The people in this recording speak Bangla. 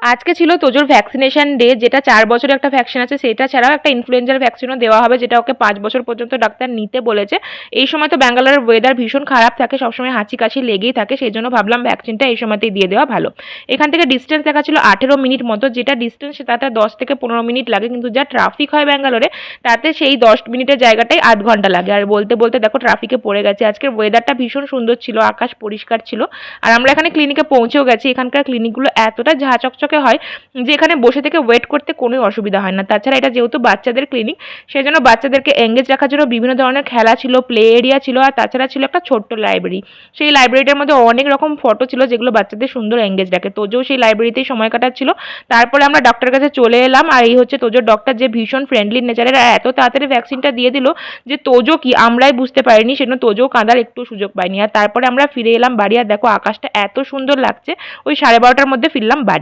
আজকে ছিল তোজোর ভ্যাকসিনেশন ডে, যেটা 4 বছরের একটা ভ্যাকসিন আছে, সেটা ছাড়াও একটা ইনফ্লুয়েঞ্জার ভ্যাকসিনও দেওয়া হবে, যেটা ওকে 5 বছর পর্যন্ত ডাক্তার নিতে বলেছে। এই সময় তো ব্যাঙ্গালোরের ওয়েদার ভীষণ খারাপ থাকে, সবসময় হাঁচি কাশি লেগেই থাকে, সেই জন্য ভাবলাম ভ্যাকসিনটা এই সময়তেই দিয়ে দেওয়া ভালো। এখান থেকে ডিস্টেন্স দেখা ছিল 18 মিনিট মতো, যেটা ডিস্টেন্স তাতে 10 থেকে 15 মিনিট লাগে, কিন্তু যা ট্রাফিক হয় ব্যাঙ্গালোরে তাতে সেই 10 মিনিটের জায়গাটাই আধ ঘন্টা লাগে। আর বলতে বলতে দেখো ট্রাফিকে পড়ে গেছে। আজকের ওয়েদারটা ভীষণ সুন্দর ছিল, আকাশ পরিষ্কার ছিল। আর আমরা এখানে ক্লিনিকে পৌঁছেও গেছি। এখানকার ক্লিনিকগুলো এতটা ঝাঁ চকচকে হয় যে এখানে বসে থেকে ওয়েট করতে কোনো অসুবিধা হয় না। তাছাড়া এটা যেহেতু বাচ্চাদের ক্লিনিক, সেই জন্য বাচ্চাদেরকে এঙ্গেজ রাখার জন্য বিভিন্ন ধরনের খেলা ছিল, প্লে এরিয়া ছিল, আর তাছাড়া ছিল একটা ছোট্ট লাইব্রেরি। সেই লাইব্রেরিটার মধ্যে অনেক রকম ফটো ছিল, যেগুলো বাচ্চাদের সুন্দর এঙ্গেজ রাখে। তোজও সেই লাইব্রেরিতেই সময় কাটাচ্ছিল। তারপরে আমরা ডক্টরের কাছে চলে এলাম, আর এই হচ্ছে তোজোর ডক্টর, যে ভীষণ ফ্রেন্ডলি নেচারের, আর এত তাড়াতাড়ি ভ্যাকসিনটা দিয়ে দিল যে তোজো কি আমরাই বুঝতে পারিনি, সেজন্য তোজো কাঁদার একটু সুযোগ পাইনি। আর তারপরে আমরা ফিরে এলাম বাড়ি। আর দেখো আকাশটা এত সুন্দর লাগছে, ওই 12:30টার মধ্যে ফিরলাম বাড়ি।